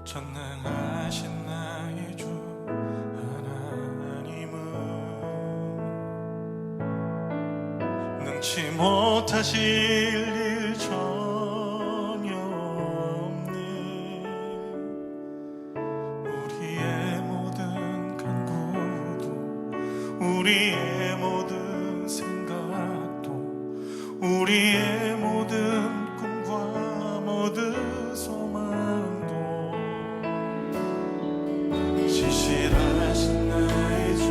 전능하신 나의 주 하나님은 능치 못하실 일 전혀 없네. 우리의 모든 간구도 우리의 모든 생각도 우리의 모든 꿈과 모든 소망도 신실하신 나의 주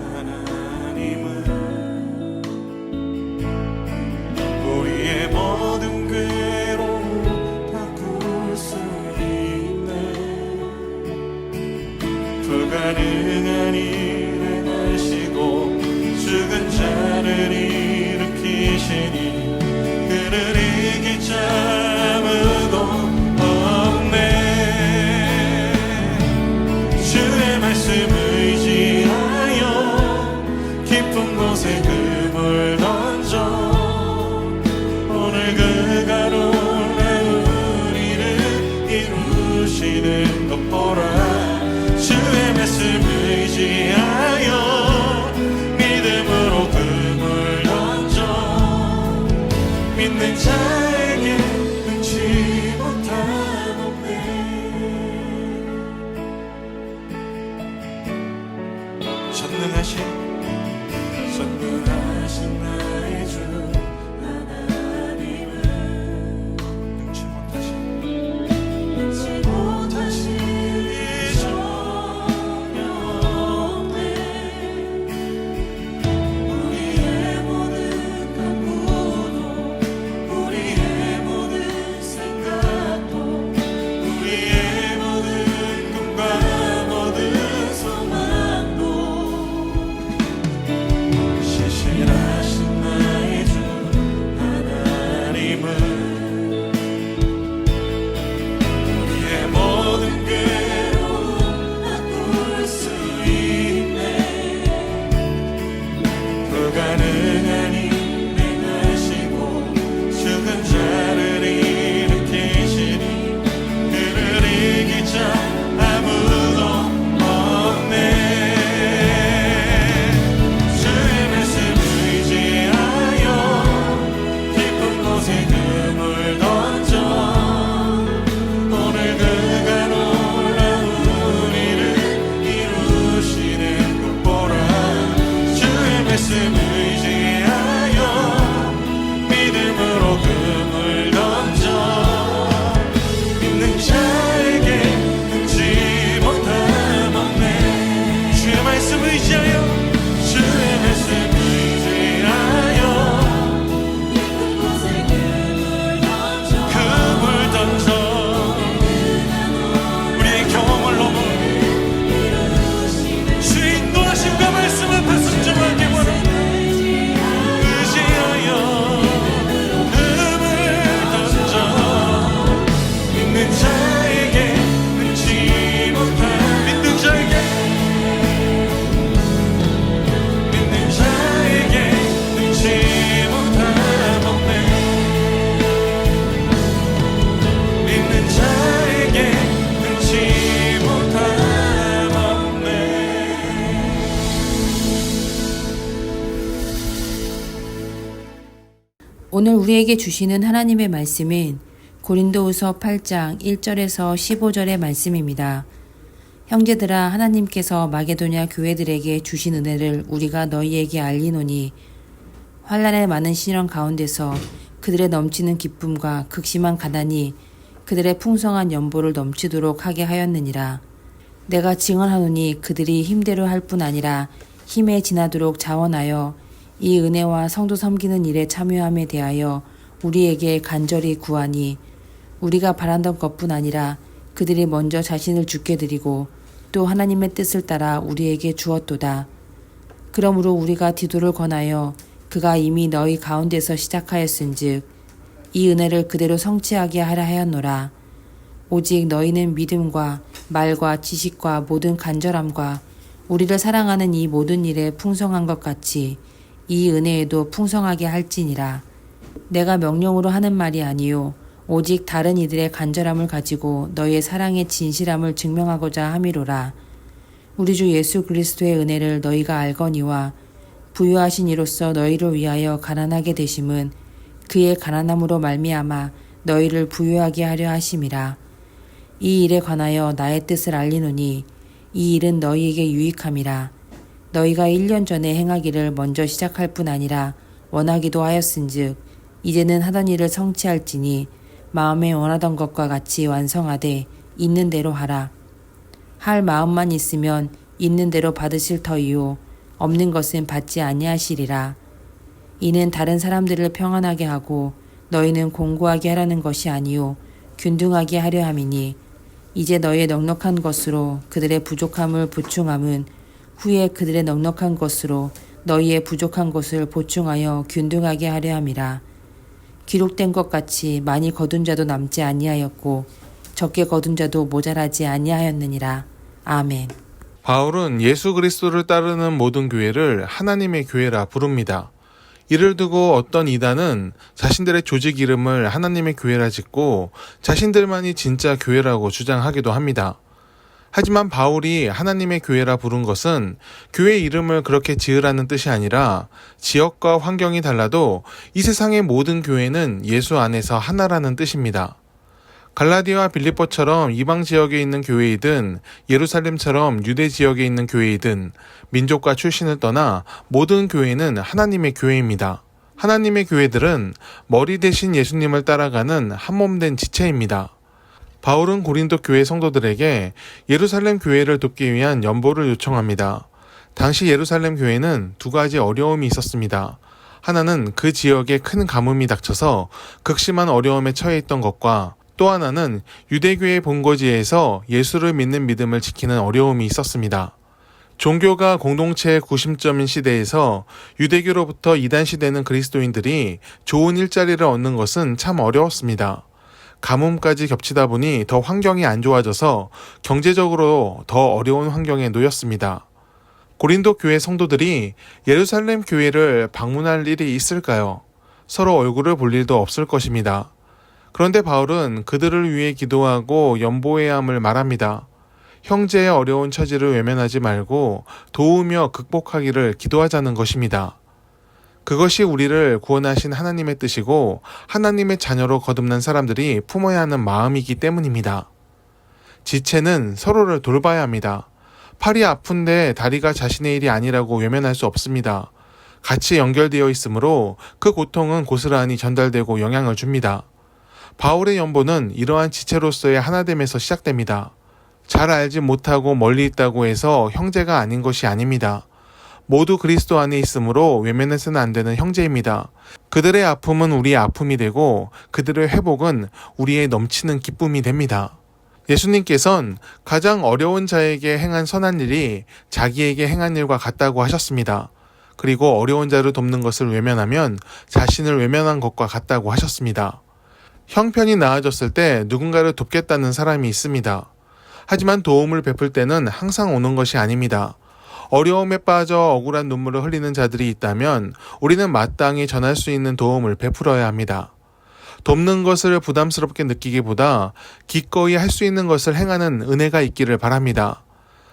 하나님은 우리의 모든 괴로움 바꿀 수 있네. 불가능한 일을 하시고 죽은 자를 일으키시니 그를 이길 자 아무도 없네. 주의 말씀 의지하여 깊은 곳에 금을 던져 오늘 그가 놀라운 일을 이루시는 것 보라. 주의 말씀 의지하여 믿음으로 금을 던져 믿는 자에게 능치 못한 없네. 전능하신 나의 주 하나님은 능치 못하신 일 전혀 없네. 우리의 모든 간구도 우리의 모든 생각도 우리의 모든 꿈과 모든 소망도 신실하신 나의 주 하나님은 우리의 모든 괴로움 바꿀 수 있네. 불가능한 일 행하시고 죽은 자를 일으키시니 그를 이길 자 아무도 없네. 주의 말씀 의지하여 깊은 곳에 금을 던져 오늘 그가 놀라운 일을 이루시는 것 보라. 주의 말씀 의지하여 믿음으로 금을 던져 믿는 자에게 능치 못함 없네. 주의 말씀 의지하여 주의 말씀 의지하여 금을 던져 우리의 경험을 넘어 주의 인도하심과 말씀 앞에 순종하게 원해. 의지하여 금을 던져 믿는 자에게 능치 못한 믿는 자에게 능치 못한 없네. 믿는 자에게 능치 못한 없네. 오늘 우리에게 주시는 하나님의 말씀은 고린도후서 8장 1절에서 15절의 말씀입니다. 형제들아, 하나님께서 마게도냐 교회들에게 주신 은혜를 우리가 너희에게 알리노니 환난의 많은 시련 가운데서 그들의 넘치는 기쁨과 극심한 가난이 그들의 풍성한 연보를 넘치도록 하게 하였느니라. 내가 증언하노니 그들이 힘대로 할 뿐 아니라 힘에 지나도록 자원하여 이 은혜와 성도 섬기는 일에 참여함에 대하여 우리에게 간절히 구하니 우리가 바란던 것뿐 아니라 그들이 먼저 자신을 주께 드리고 또 하나님의 뜻을 따라 우리에게 주었도다. 그러므로 우리가 디도를 권하여 그가 이미 너희 가운데서 시작하였은즉 이 은혜를 그대로 성취하게 하려 하였노라. 오직 너희는 믿음과 말과 지식과 모든 간절함과 우리를 사랑하는 이 모든 일에 풍성한 것 같이 이 은혜에도 풍성하게 할지니라. 내가 명령으로 하는 말이 아니요 오직 다른 이들의 간절함을 가지고 너희의 사랑의 진실함을 증명하고자 함이로라. 우리 주 예수 그리스도의 은혜를 너희가 알거니와 부유하신 이로써 너희를 위하여 가난하게 되심은 그의 가난함으로 말미암아 너희를 부유하게 하려 하심이라. 이 일에 관하여 나의 뜻을 알리노니 이 일은 너희에게 유익함이라. 너희가 1년 전에 행하기를 먼저 시작할 뿐 아니라 원하기도 하였은즉 이제는 하던 일을 성취할지니 마음에 원하던 것과 같이 완성하되 있는 대로 하라. 할 마음만 있으면 있는 대로 받으실 터이요 없는 것은 받지 아니하시리라. 이는 다른 사람들을 평안하게 하고 너희는 공고하게 하라는 것이 아니요 균등하게 하려 함이니 이제 너희의 넉넉한 것으로 그들의 부족함을 보충함은 후에 그들의 넉넉한 것으로 너희의 부족한 것을 보충하여 균등하게 하려 함이라. 기록된 것 같이 많이 거둔 자도 남지 아니하였고 적게 거둔 자도 모자라지 아니하였느니라. 아멘. 바울은 예수 그리스도를 따르는 모든 교회를 하나님의 교회라 부릅니다. 이를 두고 어떤 이단은 자신들의 조직 이름을 하나님의 교회라 짓고 자신들만이 진짜 교회라고 주장하기도 합니다. 하지만 바울이 하나님의 교회라 부른 것은 교회 이름을 그렇게 지으라는 뜻이 아니라 지역과 환경이 달라도 이 세상의 모든 교회는 예수 안에서 하나라는 뜻입니다. 갈라디아와 빌립보처럼 이방 지역에 있는 교회이든 예루살렘처럼 유대 지역에 있는 교회이든 민족과 출신을 떠나 모든 교회는 하나님의 교회입니다. 하나님의 교회들은 머리 대신 예수님을 따라가는 한몸된 지체입니다. 바울은 고린도 교회 성도들에게 예루살렘 교회를 돕기 위한 연보를 요청합니다. 당시 예루살렘 교회는 두 가지 어려움이 있었습니다. 하나는 그 지역에 큰 가뭄이 닥쳐서 극심한 어려움에 처해 있던 것과 또 하나는 유대교의 본거지에서 예수를 믿는 믿음을 지키는 어려움이 있었습니다. 종교가 공동체의 구심점인 시대에서 유대교로부터 이단 시대는 그리스도인들이 좋은 일자리를 얻는 것은 참 어려웠습니다. 가뭄까지 겹치다 보니 더 환경이 안 좋아져서 경제적으로 더 어려운 환경에 놓였습니다. 고린도 교회 성도들이 예루살렘 교회를 방문할 일이 있을까요? 서로 얼굴을 볼 일도 없을 것입니다. 그런데 바울은 그들을 위해 기도하고 연보해야 함을 말합니다. 형제의 어려운 처지를 외면하지 말고 도우며 극복하기를 기도하자는 것입니다. 그것이 우리를 구원하신 하나님의 뜻이고 하나님의 자녀로 거듭난 사람들이 품어야 하는 마음이기 때문입니다. 지체는 서로를 돌봐야 합니다. 팔이 아픈데 다리가 자신의 일이 아니라고 외면할 수 없습니다. 같이 연결되어 있으므로 그 고통은 고스란히 전달되고 영향을 줍니다. 바울의 연보는 이러한 지체로서의 하나됨에서 시작됩니다. 잘 알지 못하고 멀리 있다고 해서 형제가 아닌 것이 아닙니다. 모두 그리스도 안에 있으므로 외면해서는 안 되는 형제입니다. 그들의 아픔은 우리의 아픔이 되고 그들의 회복은 우리의 넘치는 기쁨이 됩니다. 예수님께서는 가장 어려운 자에게 행한 선한 일이 자기에게 행한 일과 같다고 하셨습니다. 그리고 어려운 자를 돕는 것을 외면하면 자신을 외면한 것과 같다고 하셨습니다. 형편이 나아졌을 때 누군가를 돕겠다는 사람이 있습니다. 하지만 도움을 베풀 때는 항상 오는 것이 아닙니다. 어려움에 빠져 억울한 눈물을 흘리는 자들이 있다면 우리는 마땅히 전할 수 있는 도움을 베풀어야 합니다. 돕는 것을 부담스럽게 느끼기보다 기꺼이 할 수 있는 것을 행하는 은혜가 있기를 바랍니다.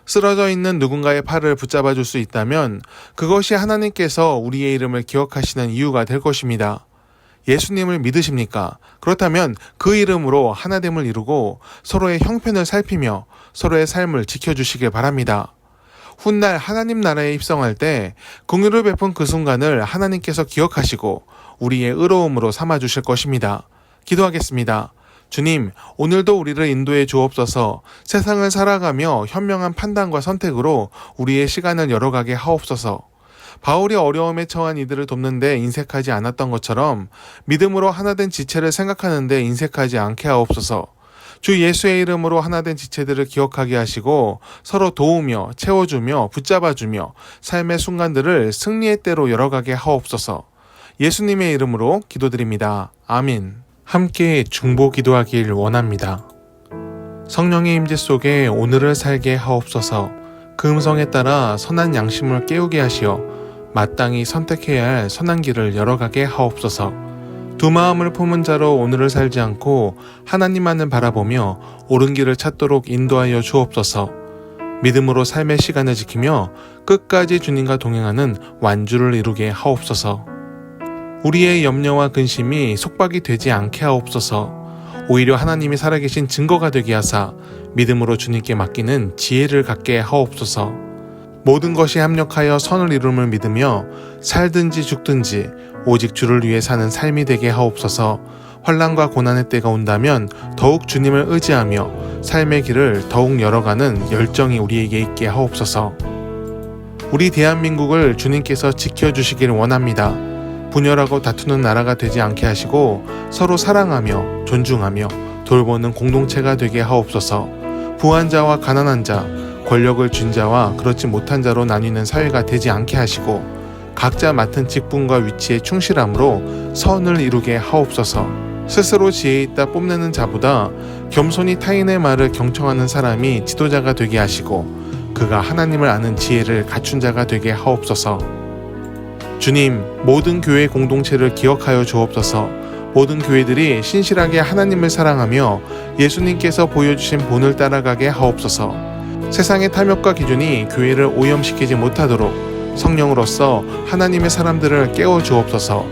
쓰러져 있는 누군가의 팔을 붙잡아 줄 수 있다면 그것이 하나님께서 우리의 이름을 기억하시는 이유가 될 것입니다. 예수님을 믿으십니까? 그렇다면 그 이름으로 하나됨을 이루고 서로의 형편을 살피며 서로의 삶을 지켜주시길 바랍니다. 훗날 하나님 나라에 입성할 때 긍휼을 베푼 그 순간을 하나님께서 기억하시고 우리의 의로움으로 삼아주실 것입니다. 기도하겠습니다. 주님, 오늘도 우리를 인도해 주옵소서. 세상을 살아가며 현명한 판단과 선택으로 우리의 시간을 열어가게 하옵소서. 바울이 어려움에 처한 이들을 돕는데 인색하지 않았던 것처럼 믿음으로 하나된 지체를 생각하는데 인색하지 않게 하옵소서. 주 예수의 이름으로 하나된 지체들을 기억하게 하시고 서로 도우며 채워주며 붙잡아주며 삶의 순간들을 승리의 때로 열어가게 하옵소서. 예수님의 이름으로 기도드립니다. 아멘. 함께 중보 기도하길 원합니다. 성령의 임재 속에 오늘을 살게 하옵소서. 그 음성에 따라 선한 양심을 깨우게 하시어 마땅히 선택해야 할 선한 길을 열어가게 하옵소서. 두 마음을 품은 자로 오늘을 살지 않고 하나님만을 바라보며 옳은 길을 찾도록 인도하여 주옵소서. 믿음으로 삶의 시간을 지키며 끝까지 주님과 동행하는 완주를 이루게 하옵소서. 우리의 염려와 근심이 속박이 되지 않게 하옵소서. 오히려 하나님이 살아계신 증거가 되게 하사 믿음으로 주님께 맡기는 지혜를 갖게 하옵소서. 모든 것이 합력하여 선을 이룸을 믿으며 살든지 죽든지 오직 주를 위해 사는 삶이 되게 하옵소서. 환난과 고난의 때가 온다면 더욱 주님을 의지하며 삶의 길을 더욱 열어가는 열정이 우리에게 있게 하옵소서. 우리 대한민국을 주님께서 지켜주시길 원합니다. 분열하고 다투는 나라가 되지 않게 하시고 서로 사랑하며 존중하며 돌보는 공동체가 되게 하옵소서. 부한 자와 가난한 자, 권력을 쥔 자와 그렇지 못한 자로 나뉘는 사회가 되지 않게 하시고 각자 맡은 직분과 위치에 충실함으로 선을 이루게 하옵소서. 스스로 지혜 있다 뽐내는 자보다 겸손히 타인의 말을 경청하는 사람이 지도자가 되게 하시고 그가 하나님을 아는 지혜를 갖춘 자가 되게 하옵소서. 주님, 모든 교회 공동체를 기억하여 주옵소서. 모든 교회들이 신실하게 하나님을 사랑하며 예수님께서 보여주신 본을 따라가게 하옵소서. 세상의 탐욕과 기준이 교회를 오염시키지 못하도록 성령으로서 하나님의 사람들을 깨워 주옵소서.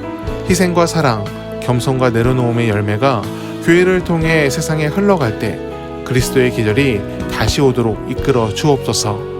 희생과 사랑, 겸손과 내려놓음의 열매가 교회를 통해 세상에 흘러갈 때 그리스도의 계절이 다시 오도록 이끌어 주옵소서.